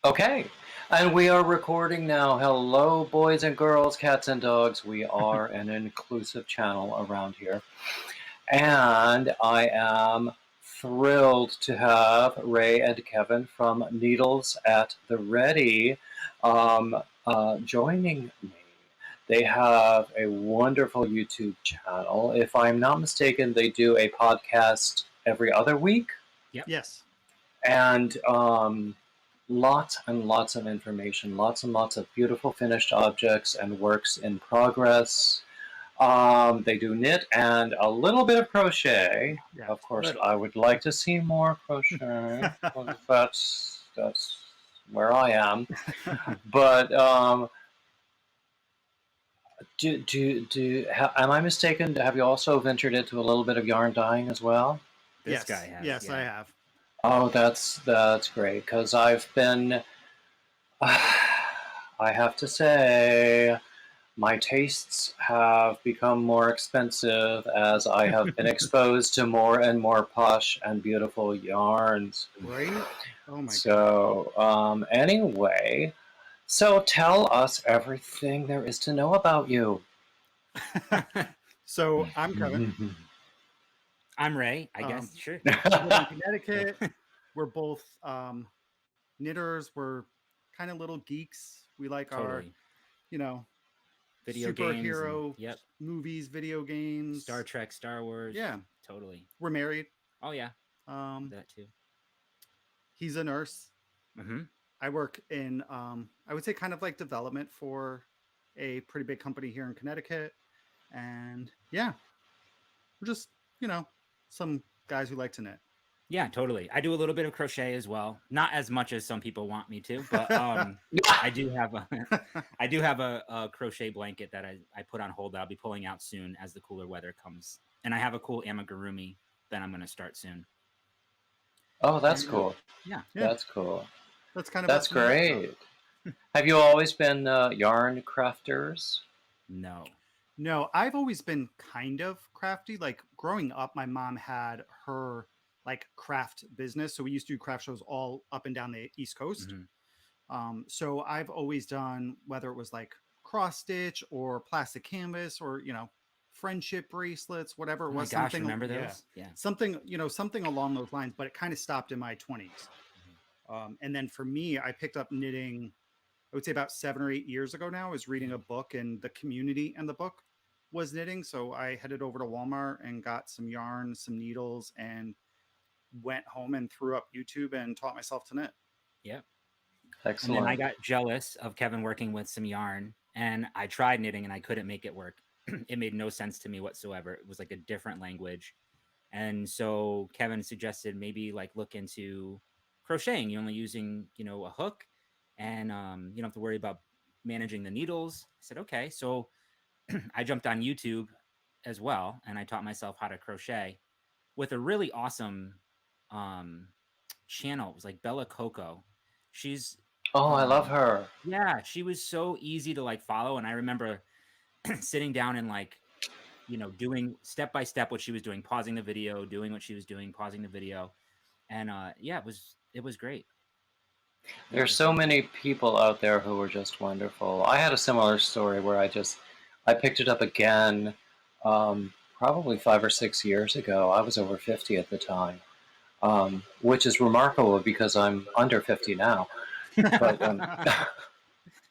Okay, and we are recording now. Hello, boys and girls, cats and dogs. We are an inclusive channel around here. And I am thrilled to have Ray and Kevin from Needles at the Ready joining me. They have a wonderful YouTube channel. If I'm not mistaken, they do a podcast every other week. Yep. Yes. And lots and lots of information, lots and lots of beautiful finished objects and works in progress. They do knit and a little bit of crochet. Yeah, of course, little. I would like to see more crochet. that's where I am. But am I mistaken? Have you also ventured into a little bit of yarn dyeing as well? This guy has. Yes, yeah. I have. Oh, that's great, because I've been, I have to say, my tastes have become more expensive as I have been exposed to more and more posh and beautiful yarns. Right? Oh my god. So, anyway, so tell us everything there is to know about you. So I'm Kevin. I'm Ray, I guess. Sure. We live in Connecticut. We're both knitters. We're kind of little geeks. We like Totally. our, Video superhero games. movies, video games, Star Trek, Star Wars. Yeah. Totally. We're married. Oh, yeah. That too. He's a nurse. Mm-hmm. I work in, I would say, kind of like development for a pretty big company here in Connecticut. And yeah, we're just, some guys who like to knit. Yeah, totally. I do a little bit of crochet as well. Not as much as some people want me to, but I do have a crochet blanket that I put on hold that I'll be pulling out soon as the cooler weather comes. And I have a cool amigurumi that I'm going to start soon. Oh, that's cool. Yeah. That's cool. That's great. Have you always been yarn crafters? No, I've always been kind of crafty. Like growing up, my mom had her craft business. So we used to do craft shows all up and down the East Coast. Mm-hmm. So I've always done, whether it was like cross stitch or plastic canvas or, friendship bracelets, whatever it was. Oh my gosh, remember those? Yeah. Something along those lines, but it kind of stopped in my 20s. And then for me, I picked up knitting, I would say about 7 or 8 years ago now. I was reading a book and the community in the book was knitting. So I headed over to Walmart and got some yarn, some needles, and went home and threw up YouTube and taught myself to knit. Yep. Excellent. And then I got jealous of Kevin working with some yarn and I tried knitting and I couldn't make it work. It made no sense to me whatsoever. It was like a different language. And so Kevin suggested maybe look into crocheting. You're only using, a hook and you don't have to worry about managing the needles. I said, okay. So I jumped on YouTube as well and I taught myself how to crochet with a really awesome channel. It was like Bella Coco. She's I love her. Yeah, she was so easy to follow, and I remember sitting down and doing step by step what she was doing, pausing the video, doing what she was doing, pausing the video, and yeah, it was great. There's so many people out there who are just wonderful. I had a similar story where I picked it up again, probably 5 or 6 years ago. I was over 50 at the time. Which is remarkable because I'm under 50 now. But,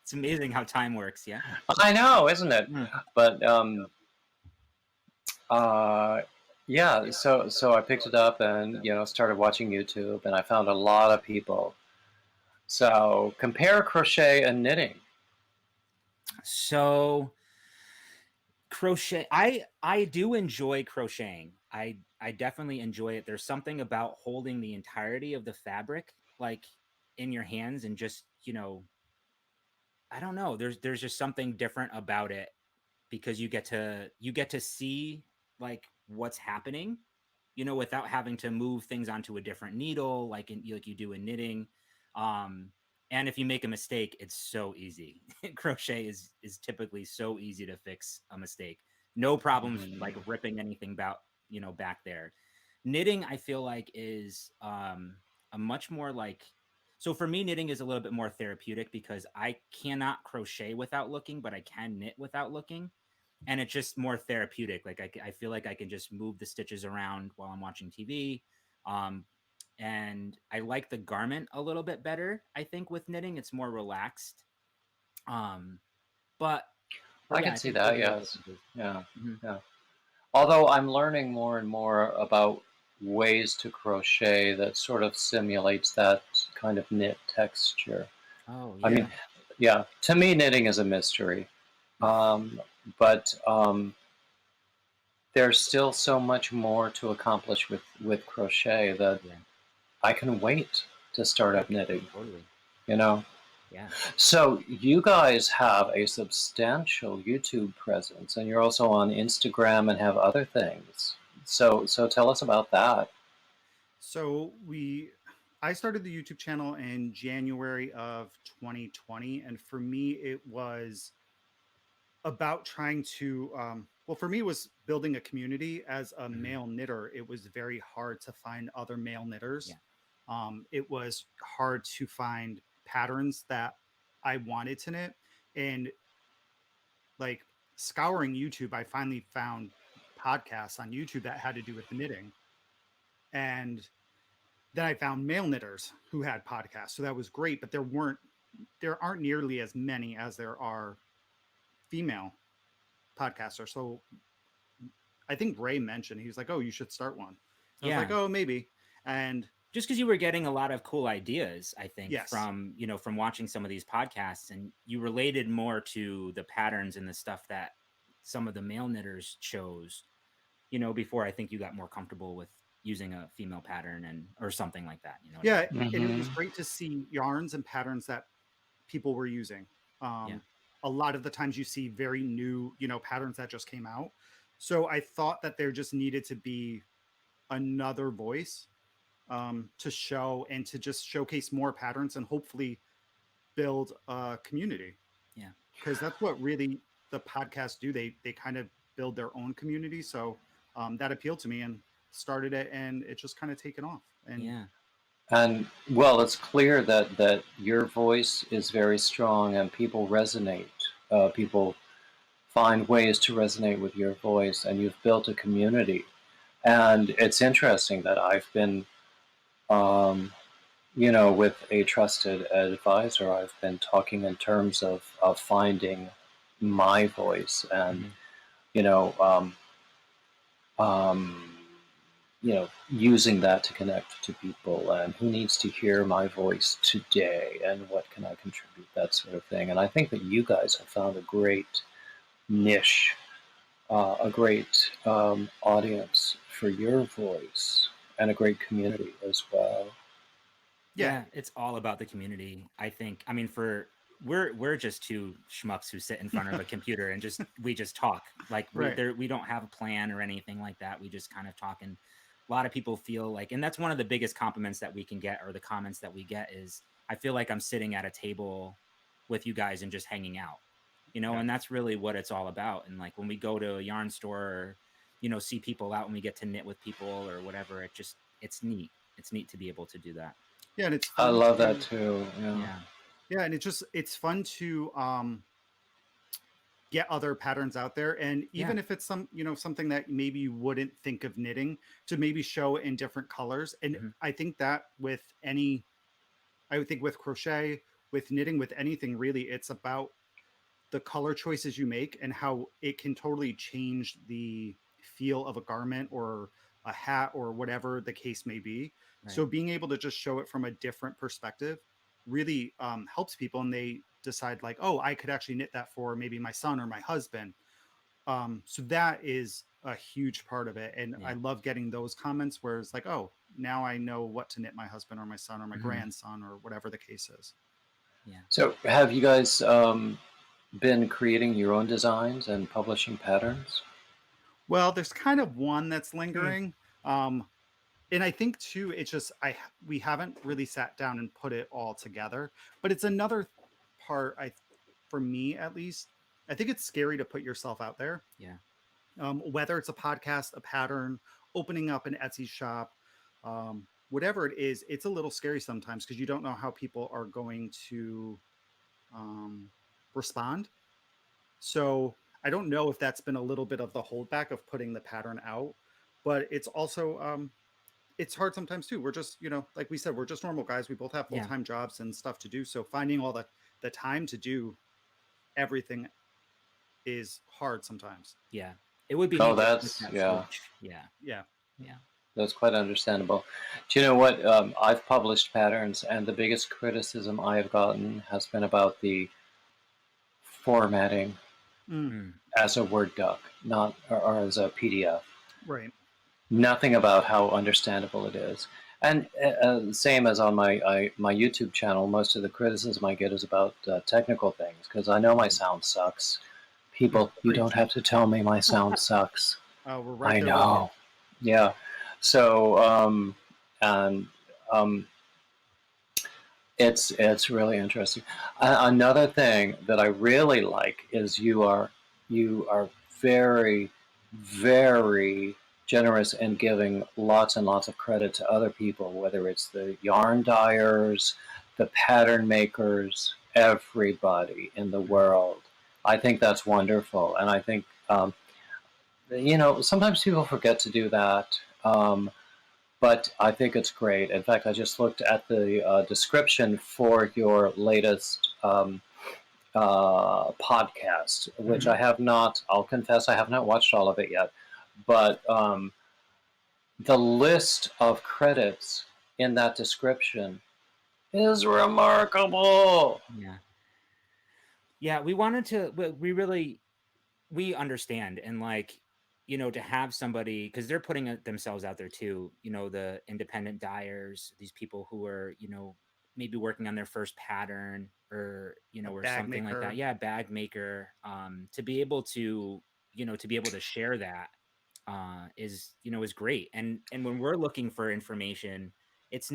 it's amazing how time works, yeah? I know, isn't it? But yeah, so I picked it up and started watching YouTube, and I found a lot of people. So compare crochet and knitting. So crochet, I do enjoy crocheting. I definitely enjoy it. There's something about holding the entirety of the fabric in your hands and just, I don't know. There's just something different about it because you get to see what's happening, without having to move things onto a different needle like you do in knitting. And if you make a mistake, it's so easy. Crochet is typically so easy to fix a mistake. No problems ripping anything back there. Knitting, I feel like, is a much more So for me, knitting is a little bit more therapeutic because I cannot crochet without looking, but I can knit without looking. And it's just more therapeutic. Like I feel like I can just move the stitches around while I'm watching TV. Um, and I like the garment a little bit better. I think with knitting, it's more relaxed. Um, but I yeah, can I see think that. those are the Yes. differences. Yeah. Mhm. Yeah. Although I'm learning more and more about ways to crochet that sort of simulates that kind of knit texture. Oh I mean, yeah. yeah, to me, knitting is a mystery. But there's still so much more to accomplish with crochet that Yeah. I can wait to start up knitting, Totally. you know? Yeah. So you guys have a substantial YouTube presence, and you're also on Instagram and have other things. So tell us about that. So I started the YouTube channel in January of 2020, and for me, it was about trying to well, for me, it was building a community. As a Mhm. male knitter, it was very hard to find other male knitters. Yeah. It was hard to find patterns that I wanted to knit, and like scouring YouTube, I finally found podcasts on YouTube that had to do with the knitting, and then I found male knitters who had podcasts, so that was great. But there aren't nearly as many as there are female podcasters. So I think Ray mentioned, he was like, "Oh, you should start one." I was like, Yeah. "Oh, maybe." And Just because you were getting a lot of cool ideas, I think, yes, from watching some of these podcasts, and you related more to the patterns and the stuff that some of the male knitters chose, before I think you got more comfortable with using a female pattern and or something like that. You know what I yeah, mean? and it was Hmm. great to see yarns and patterns that people were using. Yeah. A lot of the times you see very new, patterns that just came out. So I thought that there just needed to be another voice to show and to just showcase more patterns and hopefully build a community, Yeah. because that's what really the podcasts do. They kind of build their own community. So that appealed to me and started it, and it's just kind of taken off. And Yeah. And well, it's clear that your voice is very strong, and people resonate. People find ways to resonate with your voice, and you've built a community. And it's interesting that I've been, um, with a trusted advisor, I've been talking in terms of finding my voice and, Hmm. you know, um, um, using that to connect to people and who needs to hear my voice today and what can I contribute, that sort of thing. And I think that you guys have found a great niche, a great audience for your voice and a great community as well. yeah, Yeah, it's all about the community. I think. I mean, we're just two schmucks who sit in front of a computer and we just talk. Like right. we don't have a plan or anything like that. We just kind of talk, and a lot of people feel like, and that's one of the biggest compliments that we can get, or the comments that we get is, I feel like I'm sitting at a table with you guys and just hanging out. Yeah. And that's really what it's all about. And like when we go to a yarn store, or see people out and we get to knit with people or whatever, it's neat. It's neat to be able to do that. Yeah, and it's I fun love that to too. Yeah. Yeah. yeah, and it's fun to get other patterns out there, and Yeah. even if it's something that maybe you wouldn't think of knitting, to maybe show it in different colors. And Mhm. I think that I would think with crochet, with knitting, with anything really, it's about the color choices you make and how it can totally change the feel of a garment or a hat or whatever the case may be. Right. So being able to just show it from a different perspective really helps people, and they decide like, oh, I could actually knit that for maybe my son or my husband. So that is a huge part of it, and I Yeah. love getting those comments where it's like, oh, now I know what to knit my husband or my son or my Mhm. grandson or whatever the case is. Yeah. So have you guys been creating your own designs and publishing patterns? Well, there's kind of one that's Hmm. lingering. Um, and I think too, it's just we haven't really sat down and put it all together. But it's another part, for me at least, I think it's scary to put yourself out there. Yeah. Whether it's a podcast, a pattern, opening up an Etsy shop, whatever it is, it's a little scary sometimes because you don't know how people are going to respond. So I don't know if that's been a little bit of the holdback of putting the pattern out, but it's also it's hard sometimes too. We're just, like we said, we're just normal guys. We both have full-time jobs and stuff to do. So finding all the time to do everything is hard sometimes. Yeah. It would be Oh, neat to that's, flip that yeah. switch. Yeah. Yeah. Yeah. That's quite understandable. Do you know what? I've published patterns, and the biggest criticism I have gotten has been about the formatting as a Word doc, not or as a PDF. Right. Nothing about how understandable it is. And same as on my YouTube channel, most of the criticism I get is about technical things, because I know my sound sucks. People, you don't have to tell me my sound sucks. We're right I there know. Yeah. So, and it's really interesting. Another thing that I really like is you are very, very generous in giving lots and lots of credit to other people, whether it's the yarn dyers, the pattern makers, everybody in the world. I think that's wonderful, and I think sometimes people forget to do that. But I think it's great. In fact, I just looked at the description for your latest podcast, which I have not, I'll confess, I have not watched all of it yet. But the list of credits in that description is remarkable. Yeah. Yeah. We understand. And like, to have somebody, because they're putting themselves out there too, the independent dyers, these people who are, maybe working on their first pattern or, or something like that. Yeah. Bag maker. To be able to, share that is great. And when we're looking for information, it's,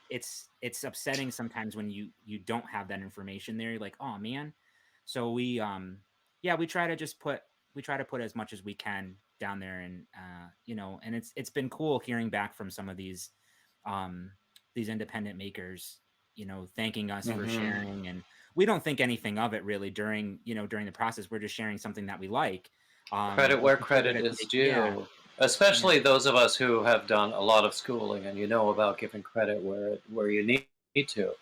it's upsetting sometimes when you don't have that information there. You're like, oh man. So we we try to put as much as we can down there, and and it's been cool hearing back from some of these independent makers, thanking us for sharing. And we don't think anything of it really during the process. We're just sharing something that we like. Credit where credit is due. Especially those of us who have done a lot of schooling and about giving credit where you need to.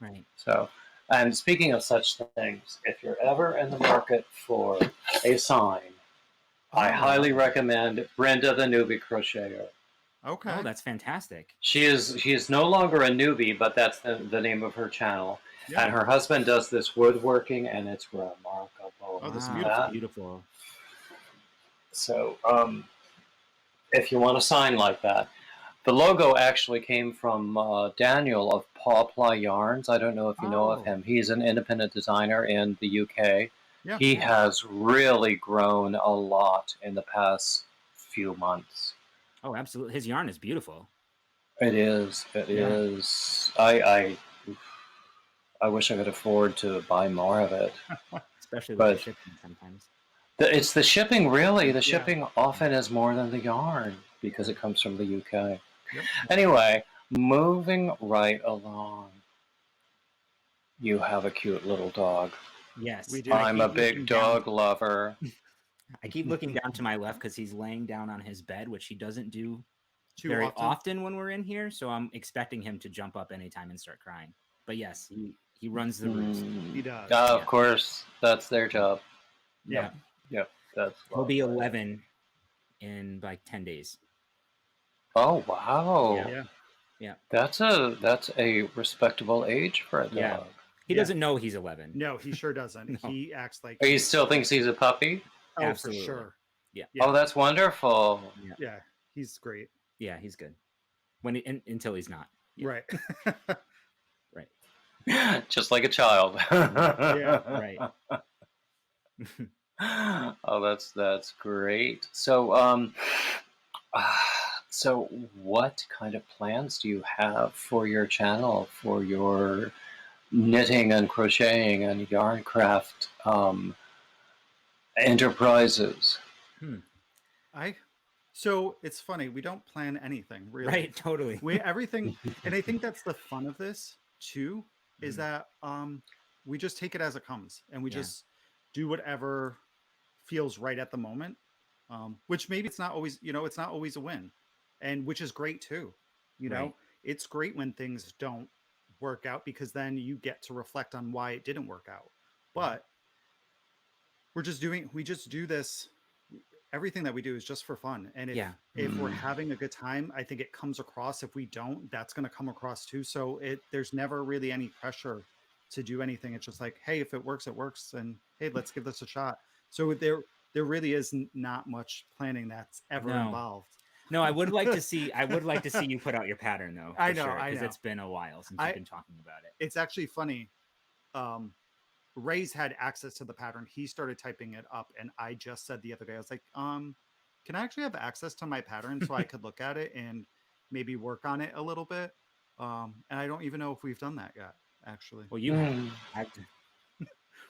Right. So, and speaking of such things, if you're ever in the market for a sign, I highly recommend Brenda the Newbie Crocheter. Okay. Oh, that's fantastic. She is no longer a newbie, but that's the name of her channel. Yeah. And her husband does this woodworking, and it's remarkable. Oh, that's beautiful. So, if you want a sign like that, the logo actually came from Daniel of Pawply Yarns. I don't know if you know of him. He's an independent designer in the UK. Yeah. He has really grown a lot in the past few months. Oh, absolutely. His yarn is beautiful. It is. It is. I wish I could afford to buy more of it. Especially with the shipping sometimes. It's the shipping, really. The shipping often is more than the yarn because it comes from the UK. Yep. Anyway, moving right along. You have a cute little dog. Yes. We do. I'm a big dog lover. I keep looking down to my left because he's laying down on his bed, which he doesn't do very often when we're in here. So I'm expecting him to jump up anytime and start crying. But yes, he runs the roost. He does. Of course. That's their job. Yeah. Yep. He'll be 11 in like 10 days. Oh, wow. Yeah. That's a respectable age for a dog. Yeah. He doesn't know he's 11. No, he sure doesn't. No. He acts like... He still thinks he's a puppy? Oh, absolutely. For sure. Yeah. Oh, that's wonderful. Yeah, he's great. Yeah, he's good. Until he's not. Yeah. Right. Right. Just like a child. Yeah, right. Oh, that's great. So, so what kind of plans do you have for your channel, for your knitting and crocheting and yarn craft enterprises? So it's funny, we don't plan anything really. Right, totally. We everything, and I think that's the fun of this too, is Mhm. that we just take it as it comes and we Yeah, just do whatever feels right at the moment. Which maybe it's not always, it's not always a win. And which is great too. You right. know, it's great when things don't work out because then you get to reflect on why it didn't work out. Mhm. But we just do this, everything that we do is just for fun. And Yeah. if we're Mm. having a good time, I think it comes across. If we don't, that's going to come across too. So there's never really any pressure to do anything. It's just like, hey, if it works, it works, and hey, let's give this a shot. So there really is not much planning that's ever No. involved. No, I would like to see you put out your pattern though, for sure, I because know. it's been a while since you've I been talking about it. It's actually funny. um Ray's had access to the pattern. He started typing it up, and I just said the other day, I was like, can I actually have access to my pattern so I could look at it and maybe work on it a little bit? And I don't even know if we've done that yet, actually. Well, you have. Mm. I've,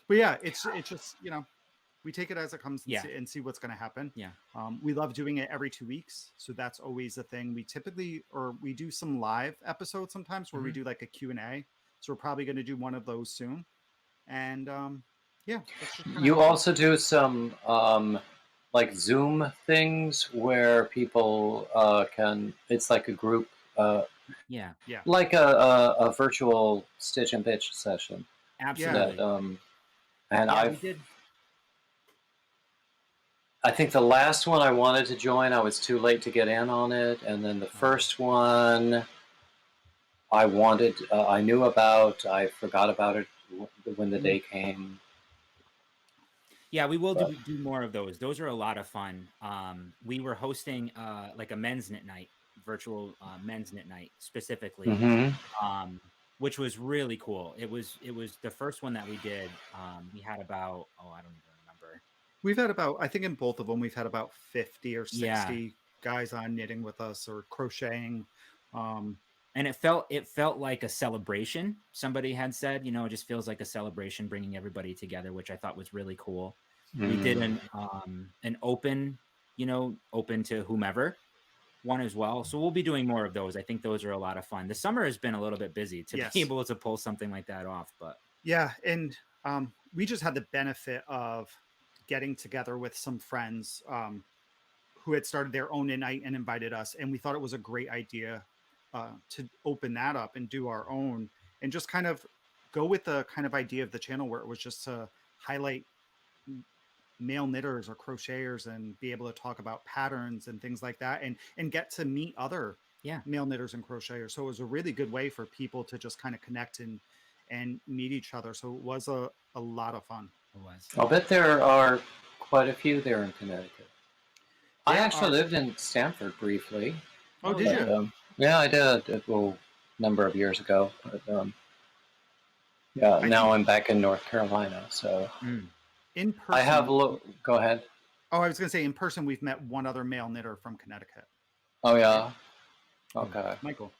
But yeah, it's just, we take it as it comes yeah, and see what's going to happen. yeah. We love doing it every 2 weeks, so that's always a thing. We do some live episodes sometimes where we Mhm. do like a Q&A. So we're probably going to do one of those soon. And yeah, that's just kind of You how it goes. also do some like Zoom things where people can. It's like a group, Yeah, Yeah, like a virtual stitch and bitch session. yeah, That absolutely. and Yeah, we did. I think the last one I wanted to join, I was too late to get in on it, and then the Oh, first one I knew about, I forgot about it when the mhm, day came. yeah, we will But do more of those. Those are a lot of fun. We were hosting like a men's knit night, virtual men's knit night specifically, hmm um, which was really cool. It was the first one that we did. We had about, oh, I don't even remember. we've had about, I think in both of them, we've had about 50 or Yeah, 60 guys on knitting with us or crocheting. Um, and it felt like a celebration. Somebody had said, it just feels like a celebration, bringing everybody together, which I thought was really cool. We did mm. an open, open to whomever one as well. So we'll be doing more of those. I think those are a lot of fun. The summer has been a little bit busy to be yes, able to pull something like that off, but yeah, and we just had the benefit of getting together with some friends who had started their own night and invited us, and we thought it was a great idea to open that up and do our own, and just kind of go with the kind of idea of the channel where it was just to highlight male knitters or crocheters and be able to talk about patterns and things like that, and get to meet other yeah, male knitters and crocheters. So it was a really good way for people to just kind of connect and meet each other. So it was a lot of fun. it was. I'll bet there are quite a few there in Connecticut. I There actually are. lived in Stamford briefly, Oh, Oh did yeah. but you? yeah, I did a number of years ago. But yeah, I now think I'm back in North Carolina, so Mm. in I have person. a look. Go ahead. Oh, I was going to say in person, we've met one other male knitter from Connecticut, Oh right? yeah. Oh, Okay. Michael.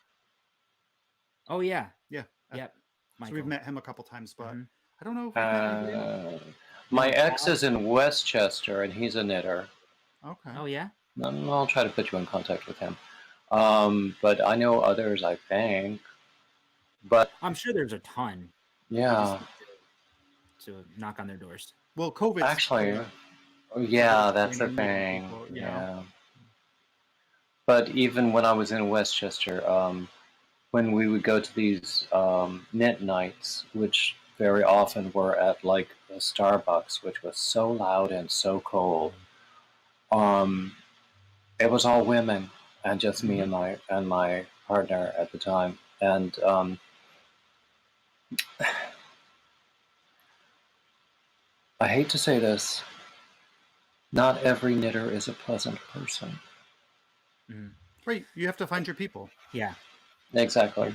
oh yeah. Yeah. Yep. So we've Michael. met him a couple times, but Hmm. I don't know if we've met anybody else. Uh, my No, ex Cal. is in Westchester, and he's a knitter. Okay. Oh yeah. I'll try to put you in contact with him. But I know others, I think. But I'm sure there's a ton. We just yeah, need to knock on their doors. Well, COVID's actually, COVID's yeah, that's the bringing meeting thing. people, Yeah. But even when I was in Westchester, when we would go to these knit nights, which very often were at like a Starbucks, which was so loud and so cold, Mm. um, it was all women and just me Mhm. and my partner at the time. And I hate to say this, not every knitter is a pleasant person. Mm. Right. You have to find your people. Yeah. Yeah. Exactly.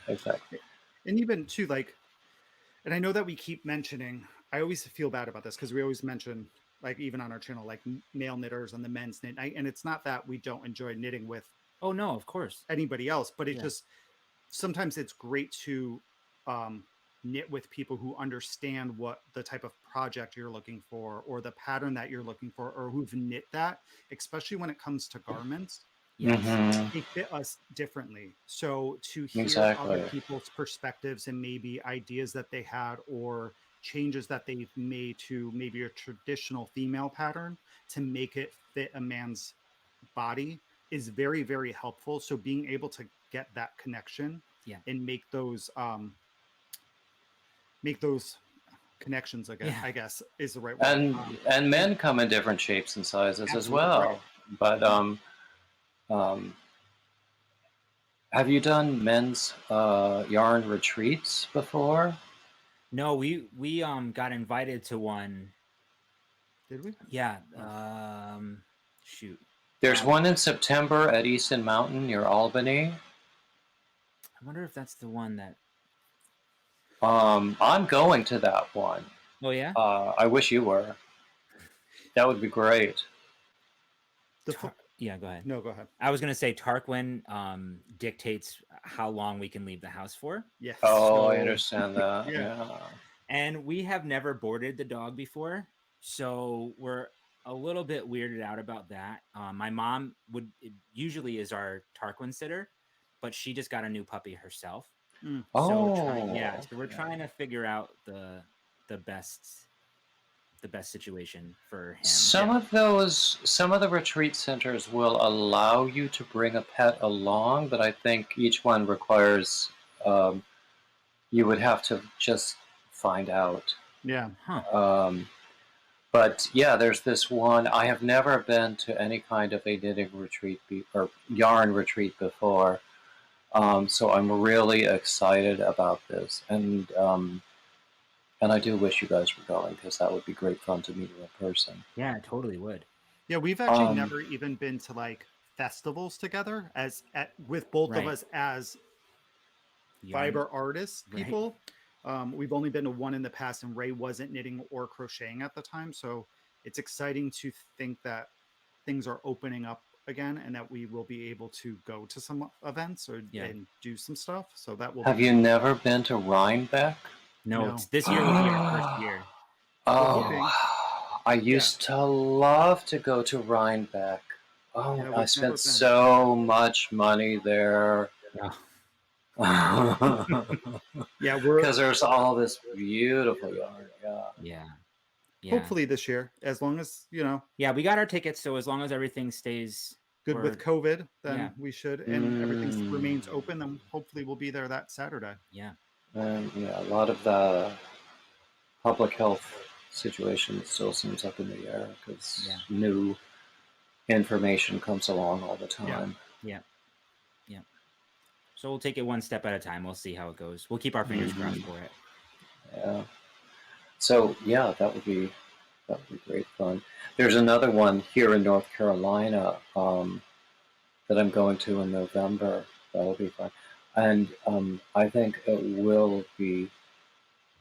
Exactly. And even too, like, and I know that we keep mentioning, I always feel bad about this because we always mention, like, even on our channel, like male knitters and the men's knit night. And it's not that we don't enjoy knitting with Oh no, of course. anybody else, but it Yeah. just sometimes it's great to um knit with people who understand what the type of project you're looking for or the pattern that you're looking for, or who've knit that, especially when it comes to garments. Yes. Mhm. They fit us differently. So to hear other Exactly. people's perspectives and maybe ideas that they had or changes that they've made to maybe a traditional female pattern to make it fit a man's body is very, very helpful. So being able to get that connection Yeah. and make those connections again, Yeah. I guess is the right word. And men come in different shapes and sizes as Absolutely right. well. But um, have you done men's yarn retreats before? No, we got invited to one. Did we? Yeah. Oh. Shoot. There's one in September at Easton Mountain near Albany. I wonder if that's the one that. I'm going to that one. Oh yeah. I wish you were. That would be great. Yeah, go ahead. No, go ahead. I was gonna say Tarquin dictates how long we can leave the house for. Yes. Oh, I So, understand that. yeah. Yeah. And we have never boarded the dog before, so we're a little bit weirded out about that. My mom usually is our Tarquin sitter, but she just got a new puppy herself. Mm. So Oh. so we're trying to figure out the best situation for him. Some of the retreat centers will allow you to bring a pet along, but I think each one requires you would have to just find out. Yeah. Huh. But yeah, there's this one. I have never been to any kind of a knitting retreat or yarn retreat before, so I'm really excited about this, and I do wish you guys were going because that would be great fun to meet you in person. Yeah, it totally would. Yeah, we've actually never even been to like festivals together with both of Right. us as Yarn. fiber artists Right. people. We've only been to one in the past, and Ray wasn't knitting or crocheting at the time. So it's exciting to think that things are opening up again and that we will be able to go to some events and do some stuff. So that will Have you never been to Rhinebeck? No. This year will be our first year. Oh, I used to love to go to Rhinebeck. Oh, Yeah, I spent so much money there. Yeah, because there's all this beautiful yarn. Yeah. Hopefully this year, as long as Yeah, we got our tickets, so as long as everything stays good with COVID, then we should, and everything remains open, then hopefully we'll be there that Saturday. Yeah. And a lot of the public health situation still seems up in the air because new information comes along all the time. Yeah. So we'll take it one step at a time. We'll see how it goes. We'll keep our fingers crossed for it. Yeah. So yeah, that would be great fun. There's another one here in North Carolina that I'm going to in November. That'll be fun, and I think it will be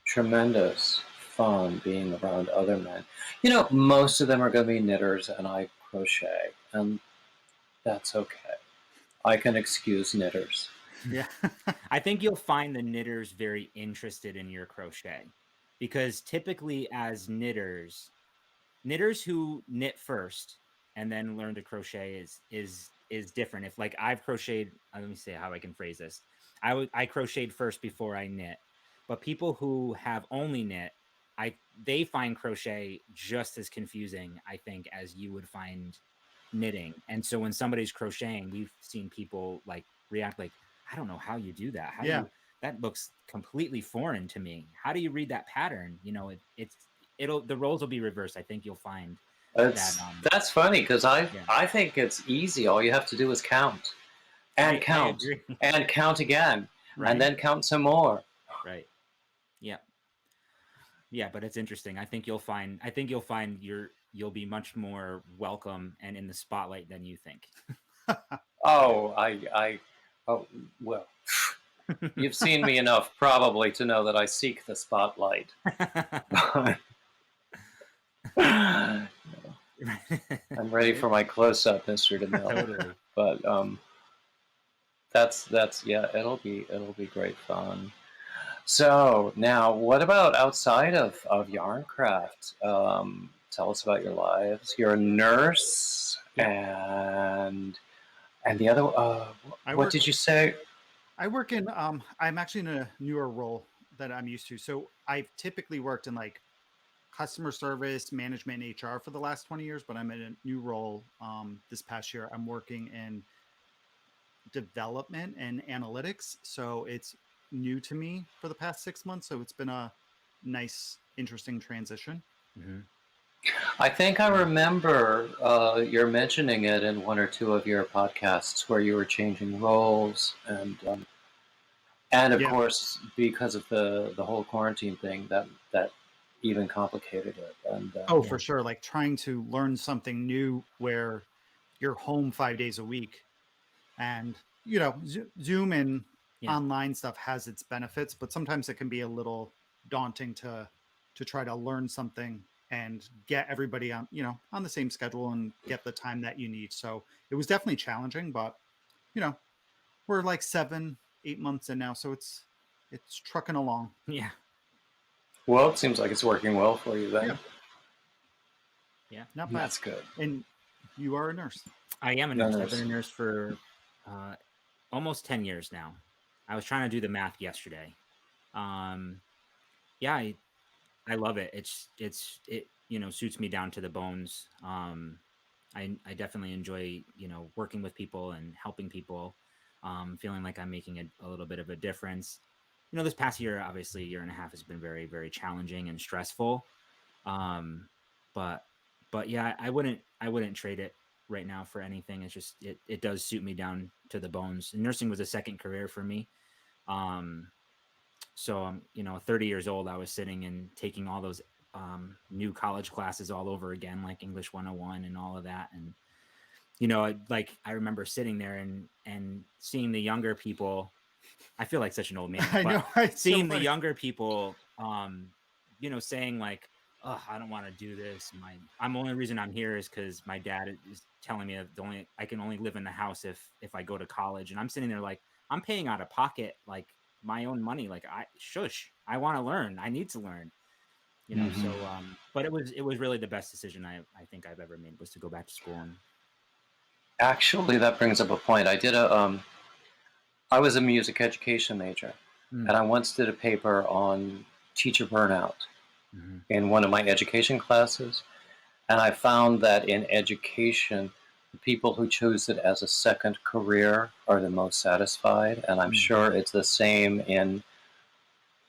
tremendous fun being around other men. Most of them are going to be knitters, and I crochet, and that's okay. I can excuse knitters. Yeah. I think you'll find the knitters very interested in your crochet, because typically as knitters who knit first and then learn to crochet is different. If like I've crocheted, let me see how I can phrase this. I crocheted first before I knit, but people who have only knit, they find crochet just as confusing, I think, as you would find knitting. And so when somebody's crocheting, we've seen people like react like, I don't know how you do that. That looks completely foreign to me. How do you read that pattern? The roles will be reversed. I think you'll find that's funny because I think it's easy. All you have to do is count and count and count again and then count some more. Right. Yeah, but it's interesting. I think you'll find you'll be much more welcome and in the spotlight than you think. Oh, well, you've seen me enough probably to know that I seek the spotlight. I'm ready for my close-up, Mr. DeMille. Totally. But that's it'll be great fun. So now, what about outside of Yarncraft? Tell us about your lives. You're a nurse, Yeah. and the other. I What work did you say? I work in I'm actually in a newer role that I'm used to. So I've typically worked in like customer service, management, and HR for the last 20 years, but I'm in a new role this past year. I'm working in development and analytics. So it's new to me for the past 6 months. So it's been a nice, interesting transition. Mm-hmm. I think I remember you're mentioning it in one or two of your podcasts where you were changing roles, and of Yeah. course because of the whole quarantine thing that even complicated it. And Oh, Yeah. for sure. Like trying to learn something new where you're home 5 days a week. And, Zoom and Yeah. online stuff has its benefits, but sometimes it can be a little daunting to try to learn something and get everybody on the same schedule and get the time that you need. So it was definitely challenging, but you know, we're like 7, 8 months in now, so it's trucking along. Yeah. well, it seems like it's working well for you Yeah, then. Yeah. not bad. That's good. And you are a nurse. I am a No nurse. I've been nurse. a nurse for almost 10 years now. I was trying to do the math yesterday. Um, yeah, I love it. It suits me down to the bones. I definitely enjoy working with people and helping people. Feeling like I'm making a little bit of a difference. This past year, obviously, year and a half has been very, very challenging and stressful. Um, but yeah, I wouldn't trade it right now for anything. It's just it does suit me down to the bones. And nursing was a second career for me. Um, so I'm 30 years old. I was sitting and taking all those new college classes all over again, like English 101 and all of that. And I remember sitting there and seeing the younger people. I feel like such an old man, I but know, it's so seeing the funny. younger people, saying like, "Oh, I don't want to do this. I'm only reason I'm here is because my dad is telling me that I can only live in the house if I go to college." And I'm sitting there like, I'm paying out of pocket like my own money. Like I want to learn. I need to learn. Mhm. So but it was really the best decision I think I've ever made was to go back to school. And Actually, that brings up a point. I was a music education major, Mm. and I once did a paper on teacher burnout Mhm. in one of my education classes. And I found that in education, the people who choose it as a second career are the most satisfied. And I'm sure it's the same in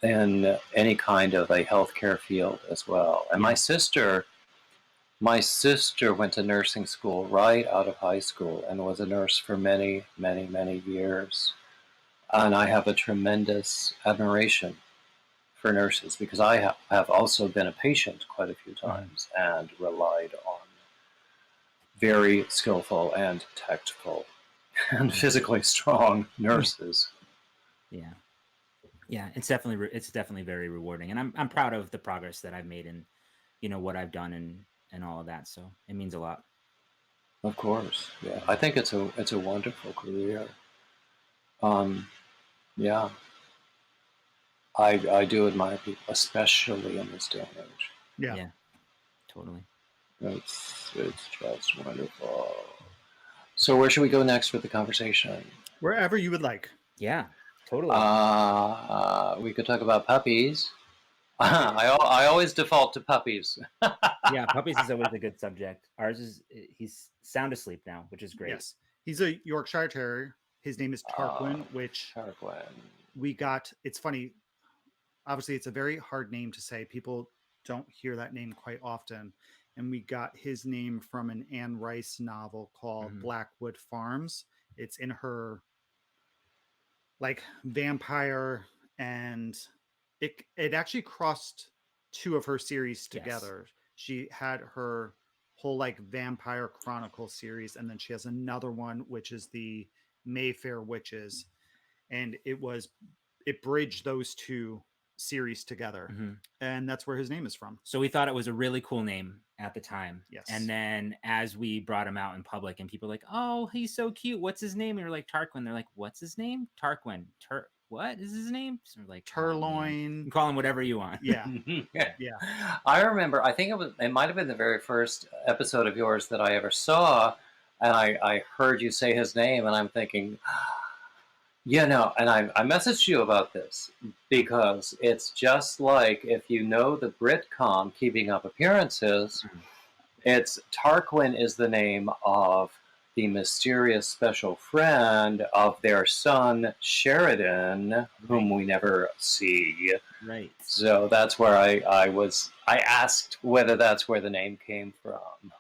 any kind of a healthcare field as well. And Yeah. my sister went to nursing school right out of high school and was a nurse for many, many, many years. And I have a tremendous admiration for nurses because have also been a patient quite a few times and relied on very skillful and tactful and physically strong nurses. Yeah. Yeah, it's definitely very rewarding, and I'm proud of the progress that I've made and what I've done and all of that. So it means a lot. Of course, yeah. I think it's a wonderful career. Um, yeah, I do admire people, especially in this day and age. Yeah. Yeah, totally. It's just wonderful. So where should we go next with the conversation? Wherever you would like. Yeah, totally. We could talk about puppies. I always default to puppies. Yeah, puppies is always a good subject. Ours is he's sound asleep now, which is great. Yes. He's a Yorkshire Terrier. His name is Tarquin, which Tarquin. we got. It's funny. Obviously, it's a very hard name to say. People don't hear that name quite often. And we got his name from an Anne Rice novel called Blackwood Farms. It's in her like vampire, and it actually crossed two of her series together. She had her whole like vampire chronicle series, and then she has another one which is the Mayfair Witches, and it bridged those two series together, and that's where his name is from. So we thought it was a really cool name at the time. Yes. And then as we brought him out in public and people were like, "Oh, he's so cute. What's his name?" And we were like, "Tarquin." They're like, "What's his name?" Tarquin. what is his name? So we're like, Turloin. you can call him whatever you want. Yeah. Yeah. I remember, I think it might have been the very first episode of yours that I ever saw, and I heard you say his name, and I'm thinking, and I messaged you about this because it's just like if you know the Britcom Keeping Up Appearances, it's Tarquin is the name of the mysterious special friend of their son Sheridan, whom we never see. Right. So that's where I asked whether that's where the name came from.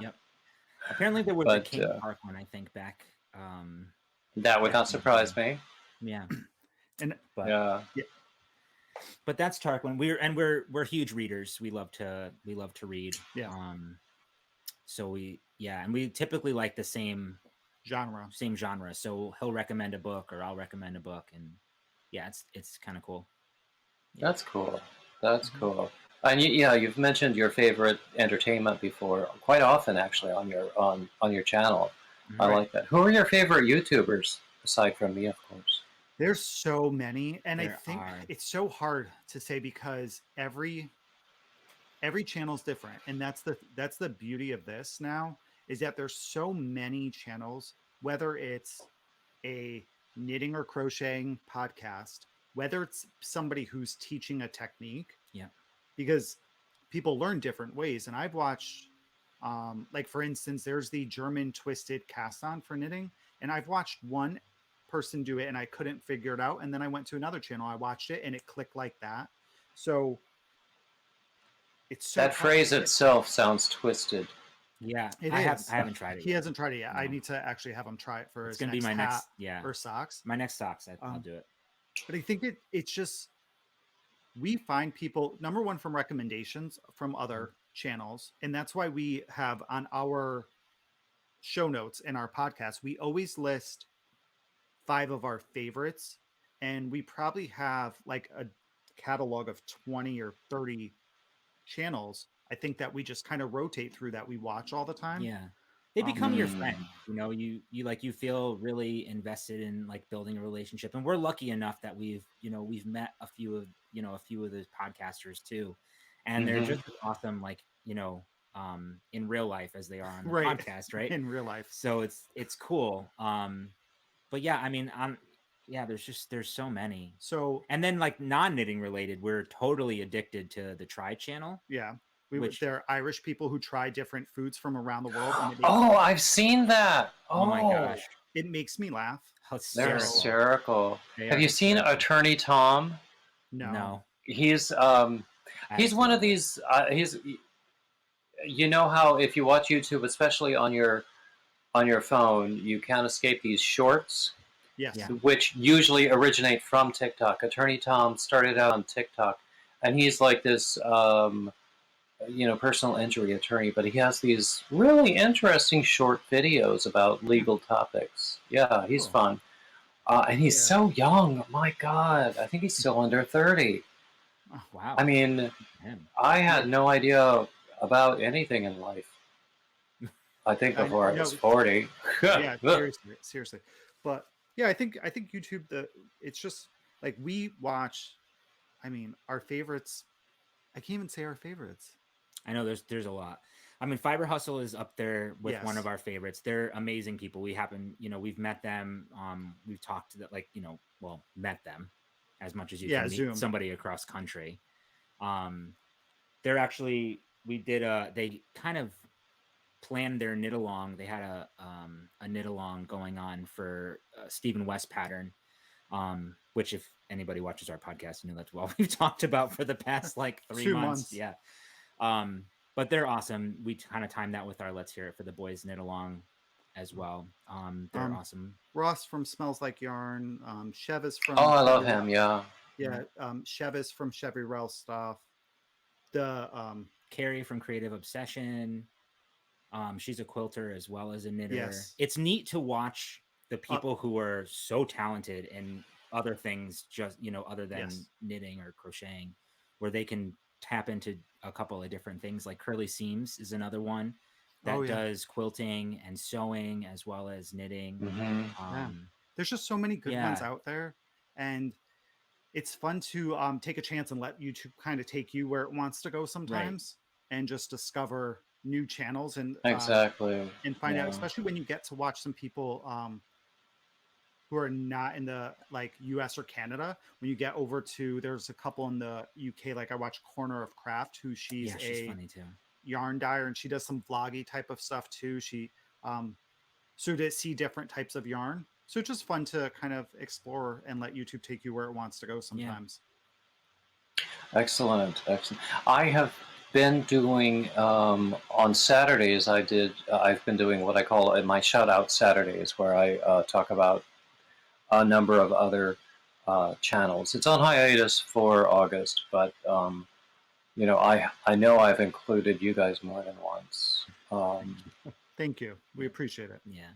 Yep. Apparently there was a King Tarquin, I think, back. That would not surprise me. Yeah. But that's Tarquin. We're huge readers. We love to read. Yeah. So we typically like the same genre. So he'll recommend a book or I'll recommend a book, and it's kind of cool. That's cool. That's cool. And you've mentioned your favorite entertainment before, quite often actually on your channel. I like that. Who are your favorite YouTubers aside from me, of course? There's so many, and I think it's so hard to say because every channel's different, and that's the beauty of this now is that there's so many channels, whether it's a knitting or crocheting podcast, whether it's somebody who's teaching a technique, because people learn different ways. And I've watched like for instance, there's the German twisted cast on for knitting, and I've watched one person do it and I couldn't figure it out, and then I went to another channel, I watched it and it clicked like that. So it's so that phrase itself sounds twisted. Yeah, I haven't tried it. He hasn't tried it yet. No. I need to actually have him try it for it's gonna be my next or socks. My next socks, I'll do it. But I think it's just we find people, number one, from recommendations from other channels, and that's why we have on our show notes in our podcast, we always list 5 of our favorites, and we probably have like a catalog of 20 or 30 channels, I think, that we just kind of rotate through, that we watch all the time. Yeah, they become your friend. You feel really invested in like building a relationship, and we're lucky enough that we've met a few of the podcasters too, and they're just awesome, like in real life as they are on the podcast, right? In real life. So it's cool. But yeah, I mean, there's so many. So, and then like non-knitting related, we're totally addicted to the Try channel. Yeah. They're Irish people who try different foods from around the world. And I've seen that. Oh my gosh. It makes me laugh. They're hysterical. Have you seen Attorney Tom? No. He's one of these, how if you watch YouTube, especially on your phone, you can't escape these shorts. Yes. Yeah. Which usually originate from TikTok. Attorney Tom started out on TikTok, and he's like this, personal injury attorney, but he has these really interesting short videos about legal topics. Yeah, he's fun. And he's so young. My God, I think he's still under 30. Oh, wow. I mean, I had no idea about anything in life. I think before I was 40. Yeah, seriously. But yeah, I think YouTube, it's just like we watch, I mean, our favorites. I can't even say our favorites. I know there's a lot. I mean, Fiber Hustle is up there with one of our favorites. They're amazing people. We've met them. We've talked to them, met them as much as you can meet somebody across country. They're actually, they kind of planned their knit along. They had a knit along going on for Stephen West pattern, which if anybody watches our podcast, that's what we've talked about for the past like 3 months. Yeah. But they're awesome. We kind of timed that with our Let's Hear It for the Boys knit along as well. They're awesome. Ross from Smells Like Yarn. Chev is from. Oh, I love him. Yeah. Yeah. Chev is from Chevy Rel Stuff. The Carrie from Creative Obsession. She's a quilter as well as a knitter. Yes. It's neat to watch the people who are so talented in other things, just other than knitting or crocheting, where they can tap into a couple of different things. Like Curly Seams is another one that does quilting and sewing as well as knitting. There's just so many good ones out there, and it's fun to take a chance and let YouTube kind of take you where it wants to go sometimes, and just discover new channels and Exactly. find out, Yeah. especially when you get to watch some people who are not in the like US or Canada. When you get over to, there's a couple in the UK, like I watch Corner of Craft, who she's funny too. yarn dyer, and she does some vloggy type of stuff too. She so to see different types of yarn. So it's just fun to kind of explore and let YouTube take you where it wants to go sometimes. Excellent. I have been doing on Saturdays. I've been doing what I call my shout out Saturdays, where I talk about a number of other channels. It's on hiatus for August, but you know, I know I've included you guys more than once. Thank you. We appreciate it. Yeah.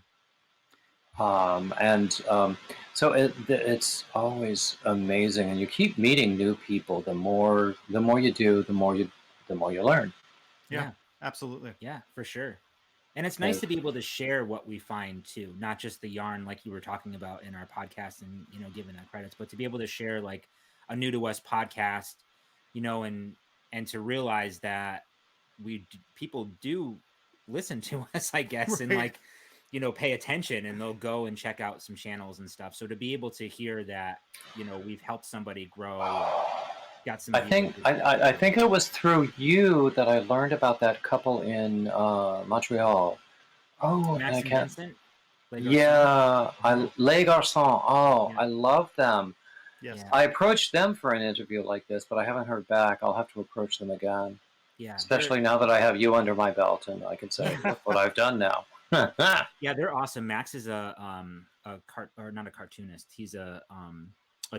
So it's always amazing, and you keep meeting new people. The more you do, the more you learn. Yeah, absolutely. Yeah, for sure. And it's nice to be able to share what we find too, not just the yarn like you were talking about in our podcast and, you know, giving that credits, but to be able to share like a new to us podcast, you know, and to realize that people do listen to us, I guess, and like, you know, pay attention, and they'll go and check out some channels and stuff. So to be able to hear that, you know, we've helped somebody grow, got some. I think it was through you that I learned about that couple in Montreal. Oh, Max and Vincent. Yeah, Les Garçons. Oh, yeah. I love them. Yes. Yeah. I approached them for an interview like this, but I haven't heard back. I'll have to approach them again. Yeah. Especially now that I have you under my belt, and I can say, look what I've done now. Yeah, they're awesome. Max is not a cartoonist. He's a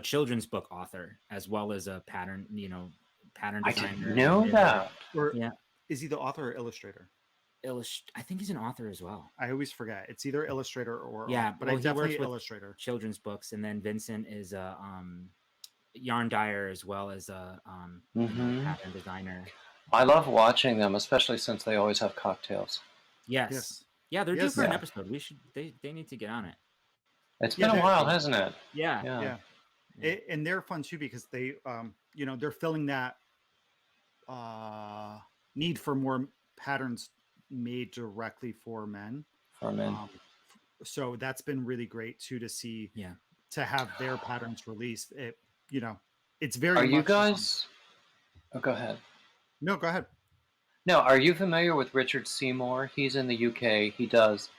children's book author, as well as a pattern designer. I didn't know that. Yeah. Is he the author or illustrator? I think he's an author as well. I always forget. It's either illustrator or but I definitely illustrator. Children's books, and then Vincent is a yarn dyer as well as a pattern designer. I love watching them, especially since they always have cocktails. Yes. Yeah, they're due for an episode. They need to get on it. It's been a while, hasn't it? Yeah. And they're fun too, because they you know, they're filling that need for more patterns made directly for men. So that's been really great too, to see, to have their patterns released. It, you know, it's very. Are you guys? Oh, go ahead. No, go ahead. No, are you familiar with Richard Seymour? He's in the UK. He does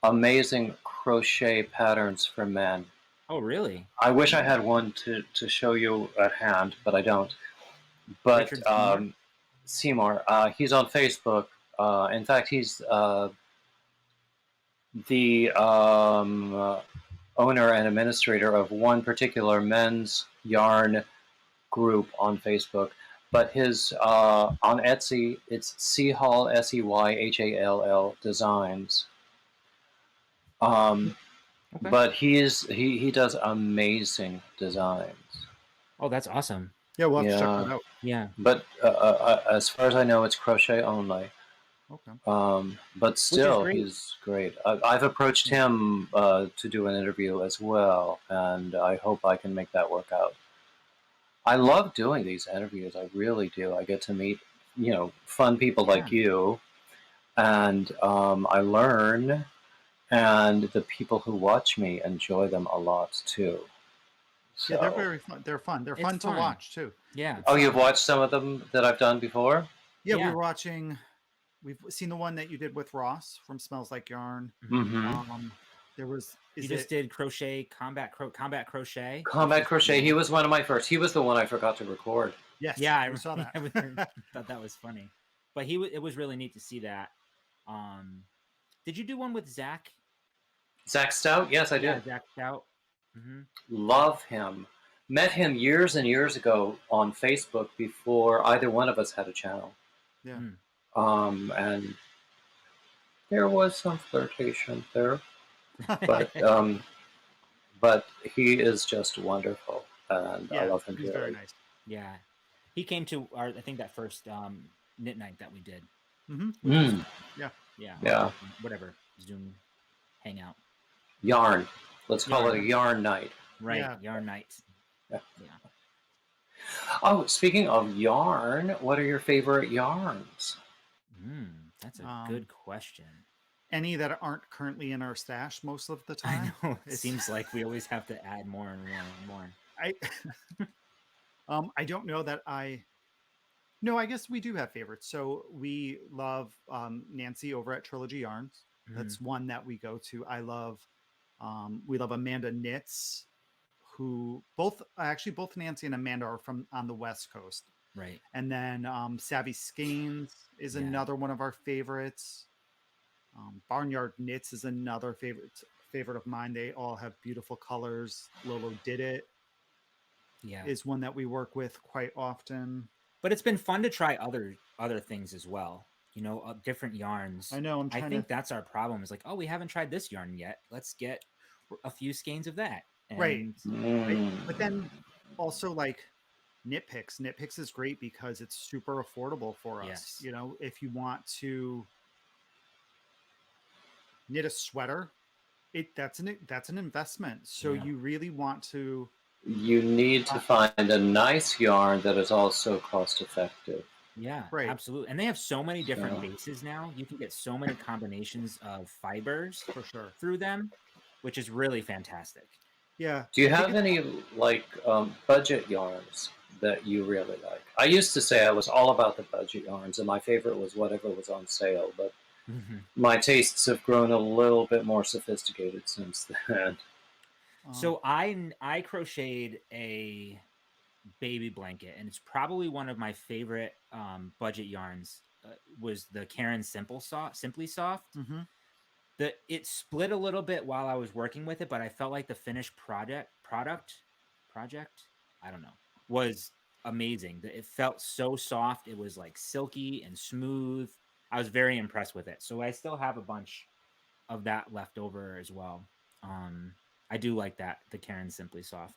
amazing crochet patterns for men. Oh, really? I wish I had one to show you at hand, but I don't. But Seymour, he's on Facebook. In fact, he's the owner and administrator of one particular men's yarn group on Facebook. But his on Etsy, it's Seyhall, Seyhall Designs. But he does amazing designs. Oh, that's awesome. Yeah, we'll have to check that out. Yeah. But as far as I know, it's crochet only. Okay. But still, he's great. I've approached him to do an interview as well, and I hope I can make that work out. I love doing these interviews. I really do. I get to meet, you know, fun people like you, and I learn, and the people who watch me enjoy them a lot too. So. Yeah, they're very fun. They're fun. They're fun to watch too. Yeah. Oh, you've watched some of them that I've done before? Yeah, we're watching. We've seen the one that you did with Ross from Smells Like Yarn. Mm-hmm. There was. You just did crochet, combat crochet. Combat crochet. He was one of my first. He was the one I forgot to record. Yes. Yeah, I saw that. I thought that was funny, but it was really neat to see that. Did you do one with Zach? Zach Stout? Yes, I did. Yeah, Zach Stout. Mm-hmm. Love him. Met him years and years ago on Facebook before either one of us had a channel. Yeah. And there was some flirtation there, but he is just wonderful, and I love him dearly. Very nice. Yeah, he came to I think that first knit night that we did. Mm-hmm. Yeah. Whatever Zoom hangout. Yarn. Let's call it a yarn night. Right. Yarn night. Yeah. Oh, speaking of yarn, what are your favorite yarns? That's a Um, good question. Any that aren't currently in our stash most of the I time. know. It It's seems like we always have to add more and more and more. I I don't know that I no, I guess we do have favorites. So we love Nancy over at Trilogy Yarns. Mhm. That's one that we go to. I love we love Amanda Knits, who both Nancy and Amanda are from on the West Coast. Right. And then Savvy Skeins is Yeah. another one of our favorites. Barnyard Knits is another favorite of mine. They all have beautiful colors. Lolo Did It Yeah. is one that we work with quite often. But it's been fun to try other things as well. Different yarns. I know. I think that's our problem. Is like, oh, we haven't tried this yarn yet. Let's get a few skeins of that. Right. And But then also like Knit Picks. Knit Picks is great because it's super affordable for us. Yes. You know, if you want to knit a sweater, that's an investment. So Yeah. you really want to You need to find a nice yarn that is also cost effective. Yeah, Right. absolutely. And they have so many different So- bases now. You can get so many combinations of fibers for sure. through them, which is really fantastic. Yeah. Do you I think have any budget yarns that you really like? I used to say I was all about the budget yarns, and my favorite was whatever was on sale. But my tastes have grown a little bit more sophisticated since then. So I crocheted a baby blanket, and it's probably one of my favorite budget yarns. Was the Karen Simply Soft. mhm. It split a little bit while I was working with it, but I felt like the finished project, I don't know, was amazing. It felt so soft. It was like silky and smooth. I was very impressed with it. So I still have a bunch of that left over as well. I do like that, the Karen Simply Soft.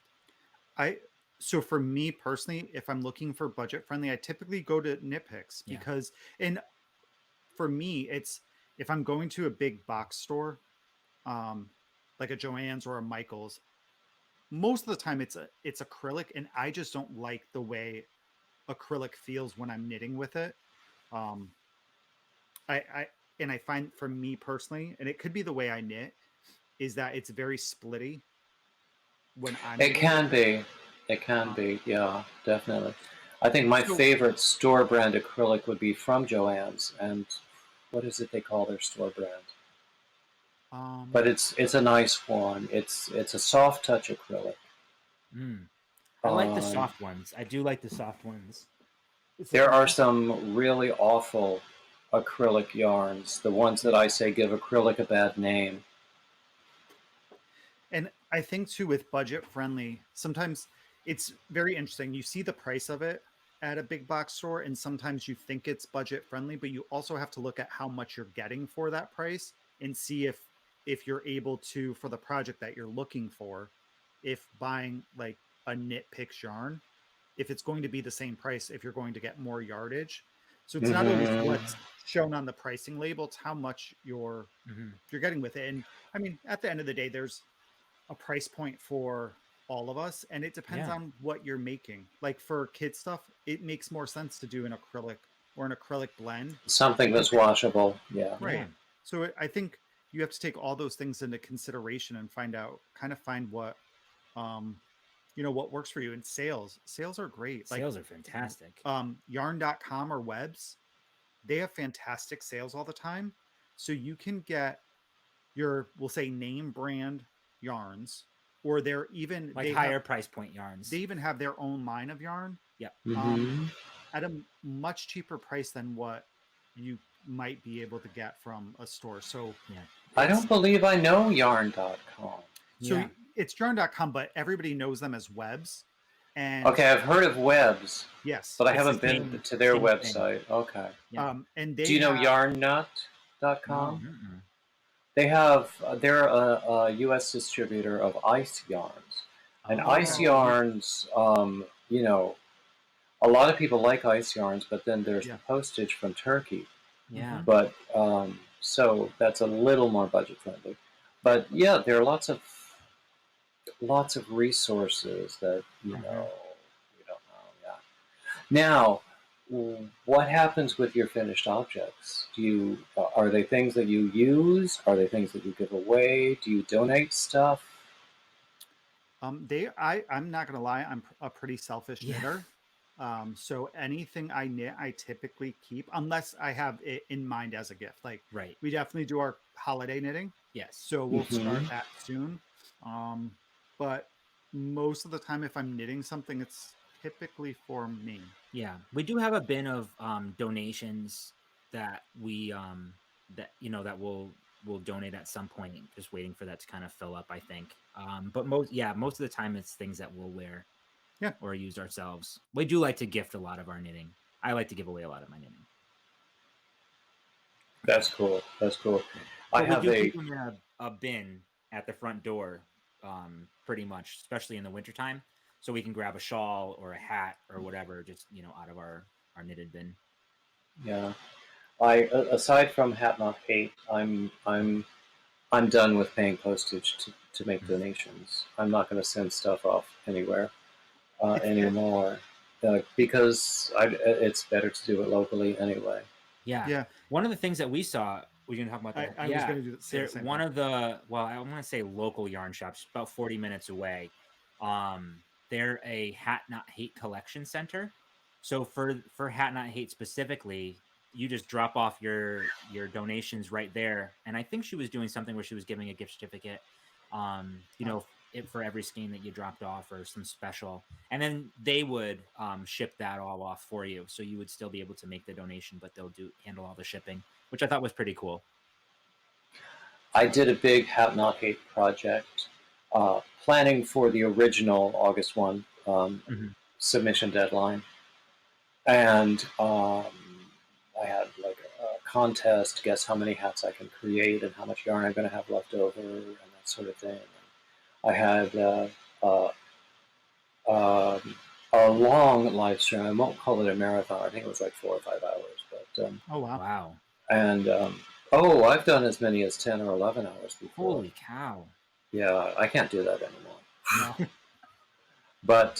So for me personally, if I'm looking for budget friendly, I typically go to Knit Picks Yeah. because and for me, it's if I'm going to a big box store, like a Joann's or a Michael's, most of the time it's acrylic, and I just don't like the way acrylic feels when I'm knitting with it. Um, I find for me personally, and it could be the way I knit, is that it's very splitty when I'm It knitting. can be. It can be. Yeah, definitely. I think my favorite store brand acrylic would be from Joann's, and what is it they call their store brand? But it's a nice one. It's a soft touch acrylic. I like the soft ones. I do like the soft ones. There are some really awful acrylic yarns. The ones that I say give acrylic a bad name. And I think too with budget friendly, sometimes it's very interesting. You see the price of it at a big box store, and sometimes you think it's budget friendly, but you also have to look at how much you're getting for that price and see if you're able to, for the project that you're looking for, if buying like a Knit Picks yarn, if it's going to be the same price, if you're going to get more yardage. So it's not always what's shown on the pricing label, it's how much you're getting with it. And I mean, at the end of the day, there's a price point for all of us, and it depends on what you're making. Like for kid stuff, it makes more sense to do an acrylic or an acrylic blend, something that's washable. Yeah, right? So I think you have to take all those things into consideration and find what what works for you. And sales are great. Sales are fantastic. Yarn.com or Webs, they have fantastic sales all the time, so you can get your, we'll say, name brand yarns, or they're even like higher price point yarns. They even have their own line of yarn. Yep. At a much cheaper price than what you might be able to get from a store. So I don't believe I know yarn.com. So it's yarn.com, but everybody knows them as Webs. And okay, I've heard of Webs. Yes, but I haven't been to their website. Thing. Okay. And do you know yarnnut.com? No. They have they're a U.S. distributor of ice yarns, and ice yarns. You know, a lot of people like ice yarns, but then there's the postage from Turkey. Yeah. But so that's a little more budget friendly. But yeah, there are lots of lots of resources that you Mhm. know you don't know. Yeah. Now, what happens with your finished objects? Are they things that you use? Are they things that you give away? Do you donate stuff? I'm not gonna lie, a pretty selfish Yeah. knitter. So anything I knit, I typically keep unless I have it in mind as a gift. Like Right. we definitely do our holiday knitting, Yes. so we'll Hmm. start that soon. Um, but most of the time, if I'm knitting something, it's typically for me. Yeah. We do have a bin of donations that that we'll donate at some point. Just waiting for that to kind of fill up, I think. But most of the time it's things that we'll wear Yeah, or use ourselves. We do like to gift a lot of our knitting. I like to give away a lot of my knitting. That's cool. That's cool. I But we have do a keep them in a bin at the front door, pretty much, especially in the wintertime. So we can grab a shawl or a hat or whatever, just out of our knitted bin. yeah. Aside from Hat Not Hate, I'm done with paying postage to make donations. I'm not going to send stuff off anywhere anymore because it's better to do it locally anyway. Yeah. yeah. One of the things that we saw, we're gonna talk about I, that. I was Yeah. gonna say the There same one thing. of the well, I want to say local yarn shops, about 40 minutes away. They're a Hat Not Hate collection center. So for Hat Not Hate specifically, you just drop off your donations right there. And I think she was doing something where she was giving a gift certificate, Oh, for every skein that you dropped off or some special, and then they would ship that all off for you, so you would still be able to make the donation, but they'll do handle all the shipping, which I thought was pretty cool. I did a big Hat Not Hate project, planning for the original August 1 Hmm. submission deadline. And I had like a contest, guess how many hats I can create and how much yarn I'm going to have left over and that sort of thing. I had uh, um, a long live stream. I won't call it a marathon. I think it was like 4 or 5 hours. But oh wow. Wow. and oh, I've done as many as 10 or 11 hours before. Holy cow. Yeah, I can't do that anymore. No. But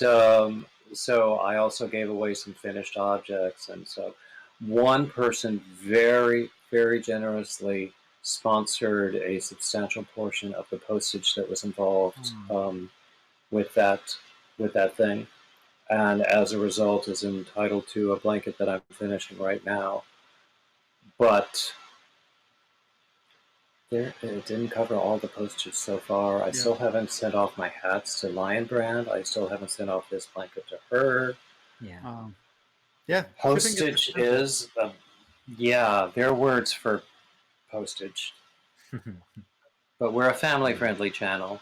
so I also gave away some finished objects, and so one person very, very generously sponsored a substantial portion of the postage that was involved Hmm. with that thing, and as a result, is entitled to a blanket that I'm finishing right now. But it didn't cover all the postage so far. I Yeah. still haven't sent off my hats to Lion Brand. I still haven't sent off this blanket to her. Yeah. Yeah. Shipping gets Postage expensive. is, yeah, their words for postage. But we're a family-friendly channel,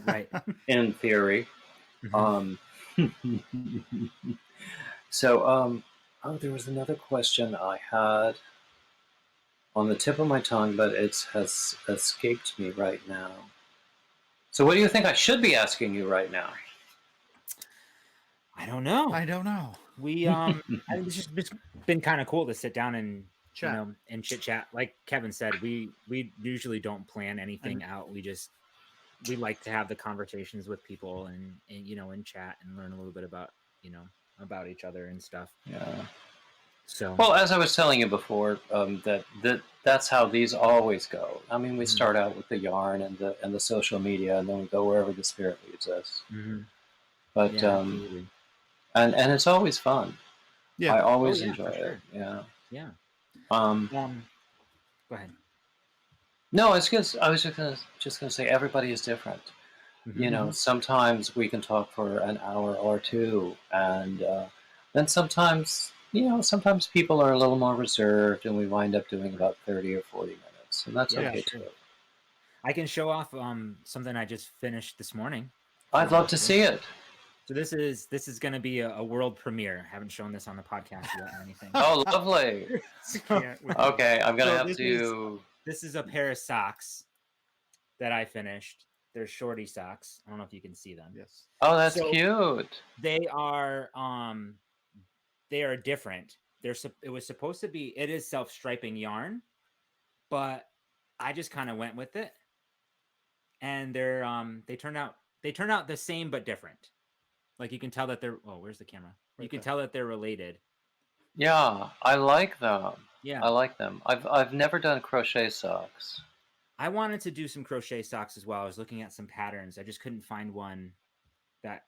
Right. in theory. Hmm. Um, so, oh, there was another question I had on the tip of my tongue, but it has escaped me right now. So, what do you think I should be asking you right now? I don't know. I don't know. We I think it's been kind of cool to sit down and Chat. and chit chat. Like Kevin said, we usually don't plan anything And out. We like to have the conversations with people and chat and learn a little bit about about each other and stuff. Yeah. So Well, as I was telling you before, that's how these always go. I mean, we mhm, start out with the yarn and the social media, and then we go wherever the spirit leads us. mhm. But Yeah, absolutely. and it's always fun. yeah. I Oh always yeah, enjoy for it. sure. Yeah. Yeah. Um, Go ahead. no, I was just gonna say everybody is different. You Hmm. know, Hmm. sometimes we can talk for an hour or two, and then sometimes people are a little more reserved, and we wind up doing Right. about 30 or 40 minutes, and that's Yeah, Yeah. okay sure. too. I can show off something I just finished this morning if you I'd want love to to see. see it. So this is going to be a world premiere. Haven't shown this on the podcast yet or anything. Oh, lovely. So, Can't wait. Okay, I'm gonna so have to. this is a pair of socks that I finished. They're shorty socks. I don't know if you can see them. Yes. Oh, that's So cute. they are different. It was supposed to be, it is self-striping yarn, but I just kind of went with it. and they turn out the same but different. Like you can tell that they're where's the camera? Right You can there. tell that they're related. Yeah, I like them. Yeah. I like them. I've never done crochet socks. I wanted to do some crochet socks as well. I was looking at some patterns. I just couldn't find one that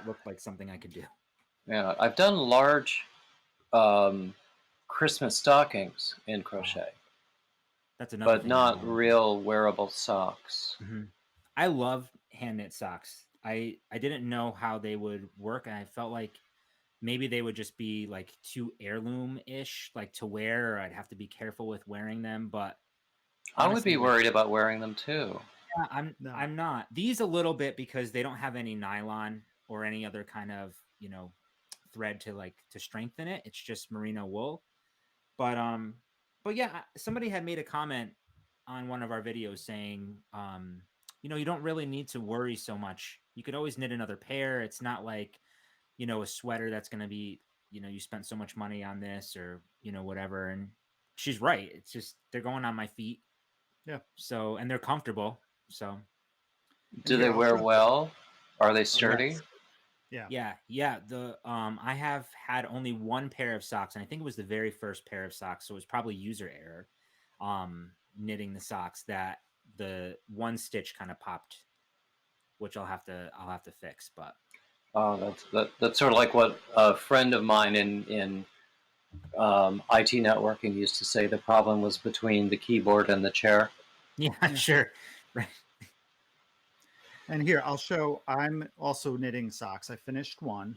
looked like something I could do. Yeah, I've done large Christmas stockings in crochet, That's another but thing. not real wearable socks. Mm-hmm. I love hand knit socks. I didn't know how they would work, and I felt like maybe they would just be like too heirloom-ish, like to wear, or I'd have to be careful with wearing them. But I would be honestly, worried about wearing them too. yeah, I'm not. These a little bit because they don't have any nylon or any other kind of thread to strengthen it. It's just merino wool. But yeah, somebody had made a comment on one of our videos saying you don't really need to worry so much. You could always knit another pair. It's not like a sweater that's going to be you spent so much money on this or whatever. And she's right. It's just they're going on my feet. Yeah. So and they're comfortable. So do they wear well? Are they sturdy? Yes. Yeah. The I have had only one pair of socks, and I think it was the very first pair of socks, so it was probably user error. Knitting the socks that the one stitch kind of popped, which I'll have to fix. But That's sort of like what a friend of mine in IT networking used to say. The problem was between the keyboard and the chair. Yeah. Sure. Right. And here, I'll show, I'm also knitting socks. I finished one.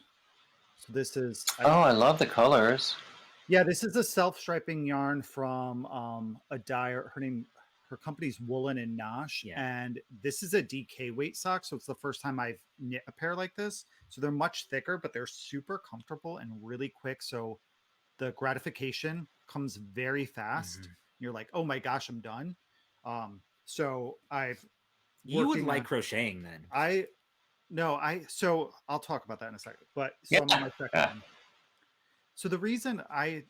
So this is... I love the colors. Yeah, this is a self-striping yarn from a dyer. Her company's Woolen and Nosh. Yeah. And this is a DK weight sock. So it's the first time I've knit a pair like this. So they're much thicker, but they're super comfortable and really quick. So the gratification comes very fast. Mm-hmm. You're like, oh my gosh, I'm done. So you would like crocheting then. So I'll talk about that in a second. But so I'm on my second one. So the reason I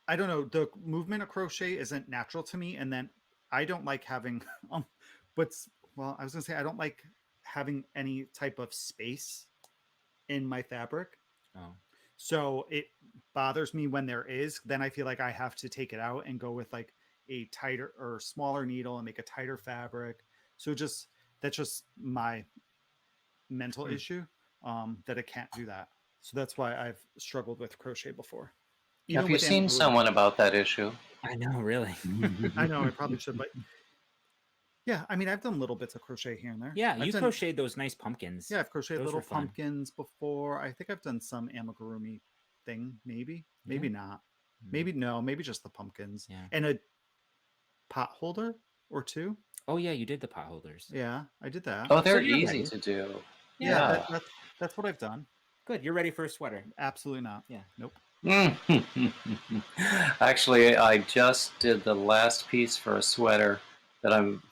don't know, the movement of crochet isn't natural to me, and then I don't like having I was gonna say I don't like having any type of space in my fabric. Oh. So it bothers me when there is. Then I feel like I have to take it out and go with like a tighter or smaller needle and make a tighter fabric. So that's just my mental issue, that I can't do that. So that's why I've struggled with crochet before. Have you seen someone about that issue? I know, really. I know, I probably should, but yeah, I mean, I've done little bits of crochet here and there. Yeah, you crocheted those nice pumpkins. Yeah, I've crocheted little pumpkins before. I think I've done some amigurumi thing, maybe not. Maybe no, maybe just the pumpkins. Yeah. And a pot holder or two. Oh yeah, you did the pot holders. Yeah, I did that. Oh, they're easy to do. Yeah, that's what I've done. Good, you're ready for a sweater. Absolutely not. Yeah. Nope. Actually, I just did the last piece for a sweater that I'm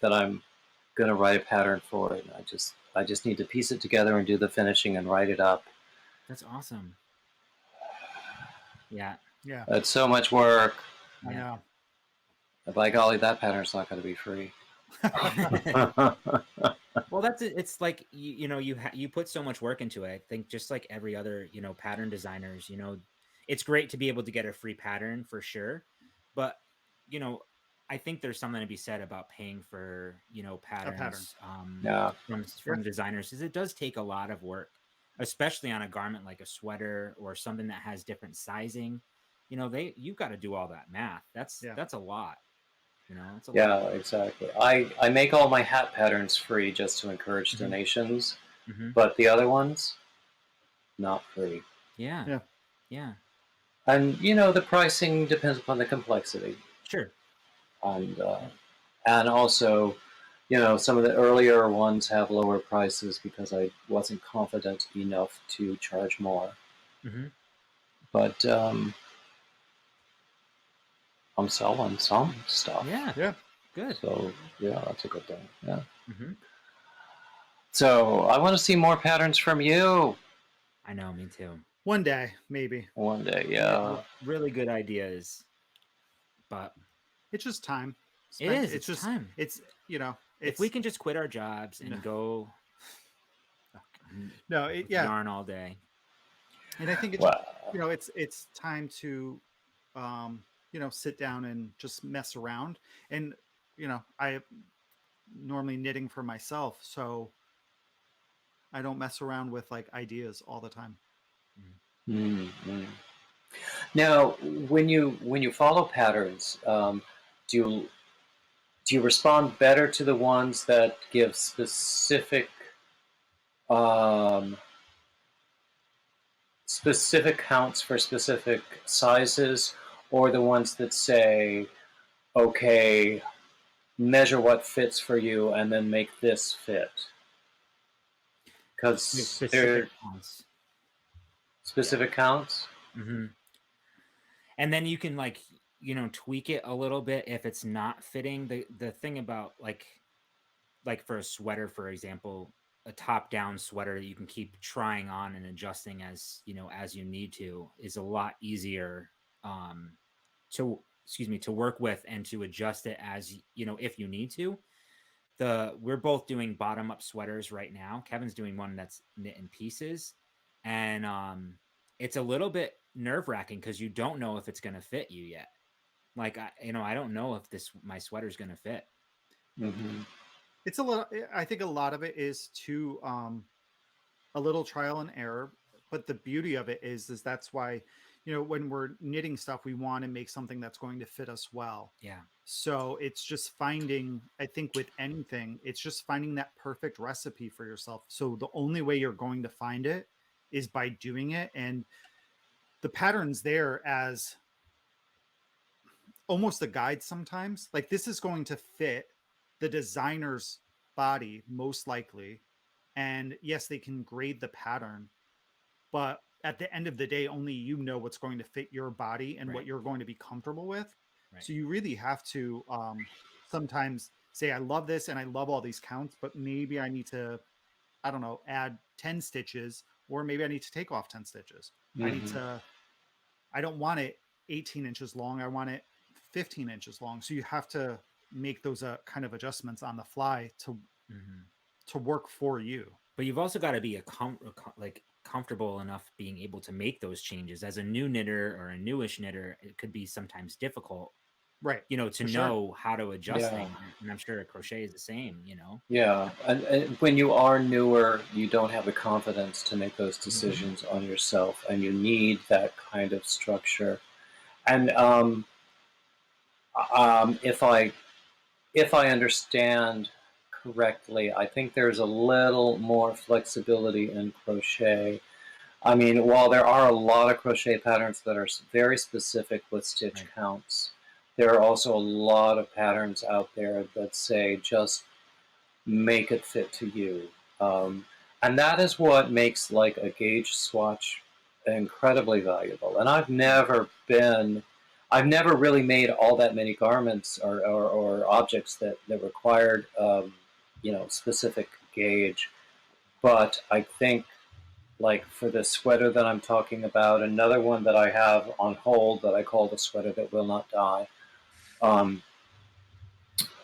gonna write a pattern for it. I just need to piece it together and do the finishing and write it up. That's awesome. Yeah. Yeah. It's so much work. I know. By golly, that pattern's not going to be free. Well, that's it. It's like you put so much work into it. I think just like every other pattern designers, it's great to be able to get a free pattern for sure, but I think there's something to be said about paying for patterns from designers, because it does take a lot of work, especially on a garment like a sweater or something that has different sizing. You've got to do all that math. That's a lot. It's a lot. Exactly. I make all my hat patterns free just to encourage donations, but the other ones, not free. Yeah. And the pricing depends upon the complexity. Sure. And also, some of the earlier ones have lower prices because I wasn't confident enough to charge more. But I'm selling some stuff. Yeah. Good. So that's a good thing. Yeah. So I want to see more patterns from you. I know, me too. One day, maybe. One day, yeah. Really good ideas, but it's just time. It is. It's just time. It's If we can just quit our jobs and go yarn all day. And I think it's, Wow. you know, it's time to, you know, sit down and just mess around. And, you know, I normally knitting for myself, so I don't mess around with like ideas all the time. Mm-hmm. Now, when you follow patterns, do you respond better to the ones that give specific specific counts for specific sizes, or the ones that say, okay, measure what fits for you and then make this fit? Because Specific counts. Specific counts. Mm-hmm. And then you can like, you know, tweak it a little bit if it's not fitting. The thing about like for a sweater, for example, a top-down sweater that you can keep trying on and adjusting as you know as you need to is a lot easier to work with and to adjust it as you know if you need to. We're both doing bottom-up sweaters right now. Kevin's doing one that's knit in pieces, and it's a little bit nerve-wracking because you don't know if it's going to fit you yet. Like I don't know if my sweater's going to fit. Mm-hmm. It's a little. I think a lot of it is to a little trial and error. But the beauty of it is that's why, you know, when we're knitting stuff, we want to make something that's going to fit us well. Yeah. So it's just finding, I think with anything, it's just finding that perfect recipe for yourself. So the only way you're going to find it is by doing it. And the pattern's there as almost a guide sometimes. Like this is going to fit the designer's body most likely. And yes, they can grade the pattern, but at the end of the day, only you know what's going to fit your body and what you're going to be comfortable with. Right. So you really have to sometimes say, I love this and I love all these counts, but maybe I need to, I don't know, add 10 stitches, or maybe I need to take off 10 stitches. Mm-hmm. I don't want it 18 inches long. I want it 15 inches long. So you have to make those kind of adjustments on the fly to work for you. But you've also got to be comfortable enough being able to make those changes. As a new knitter or a newish knitter, it could be sometimes difficult, right? You know, to know how to adjust things. And I'm sure crochet is the same, you know? Yeah. And when you are newer, you don't have the confidence to make those decisions on yourself, and you need that kind of structure. And if I understand correctly, I think there's a little more flexibility in crochet. I mean, while there are a lot of crochet patterns that are very specific with stitch counts, there are also a lot of patterns out there that say just make it fit to you. And that is what makes like a gauge swatch incredibly valuable. And I've never really made all that many garments or objects that required you know, specific gauge. But I think, like for the sweater that I'm talking about, another one that I have on hold that I call the sweater that will not die,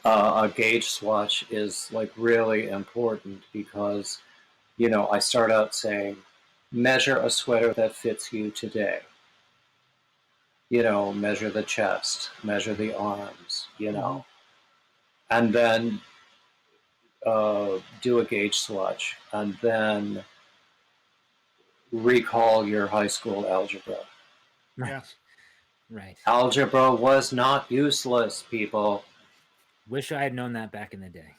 a gauge swatch is like really important because, you know, I start out saying, measure a sweater that fits you today. You know, measure the chest, measure the arms, you know, and then do a gauge swatch, and then recall your high school algebra. Right. Right. Algebra was not useless, people. Wish I had known that back in the day.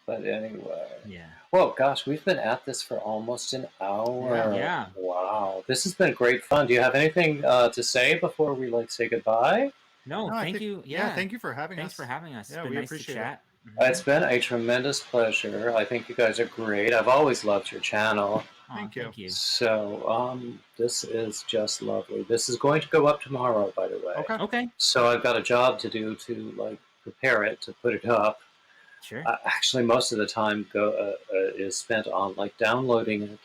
But anyway. Yeah. Well, gosh, we've been at this for almost an hour. Yeah. Wow. This has been great fun. Do you have anything to say before we like say goodbye? No, thank you. Yeah. Thank you for having us. Thanks for having us. Yeah, it's been we nice appreciate to chat. It's been a tremendous pleasure. I think you guys are great. I've always loved your channel. Thank you. So, this is just lovely. This is going to go up tomorrow, by the way. Okay. So I've got a job to do to like prepare it, to put it up. Sure. Actually, most of the time is spent on like downloading it,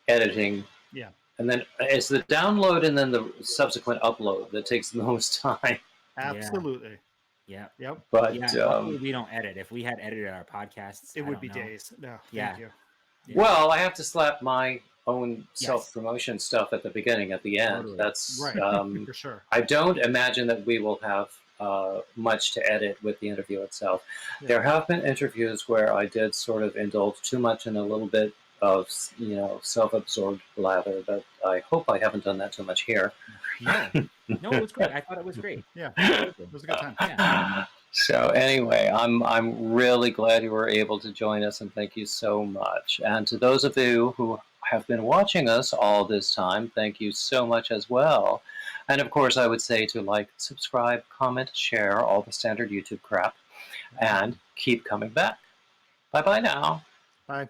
editing. Yeah. And then it's the download and then the subsequent upload that takes the most time. Absolutely. Yeah. Yep. But Yeah. Hopefully we don't edit. If we had edited our podcasts, It I would don't be know. days. No, Yeah. thank you. Yeah. well, I have to slap my own Yes. self-promotion stuff at the beginning, at the end. Totally. That's Right. For sure. I don't imagine that we will have much to edit with the interview itself. Yeah. There have been interviews where I did sort of indulge too much in a little bit of, self-absorbed blather, but I hope I haven't done that too much here. No, no, it was great. I thought it was great. Yeah. Totally. It was a good time. Yeah. So anyway, I'm really glad you were able to join us, and thank you so much. And to those of you who have been watching us all this time, thank you so much as well. And of course, I would say to like, subscribe, comment, share, all the standard YouTube crap, and keep coming back. Bye-bye now. Bye.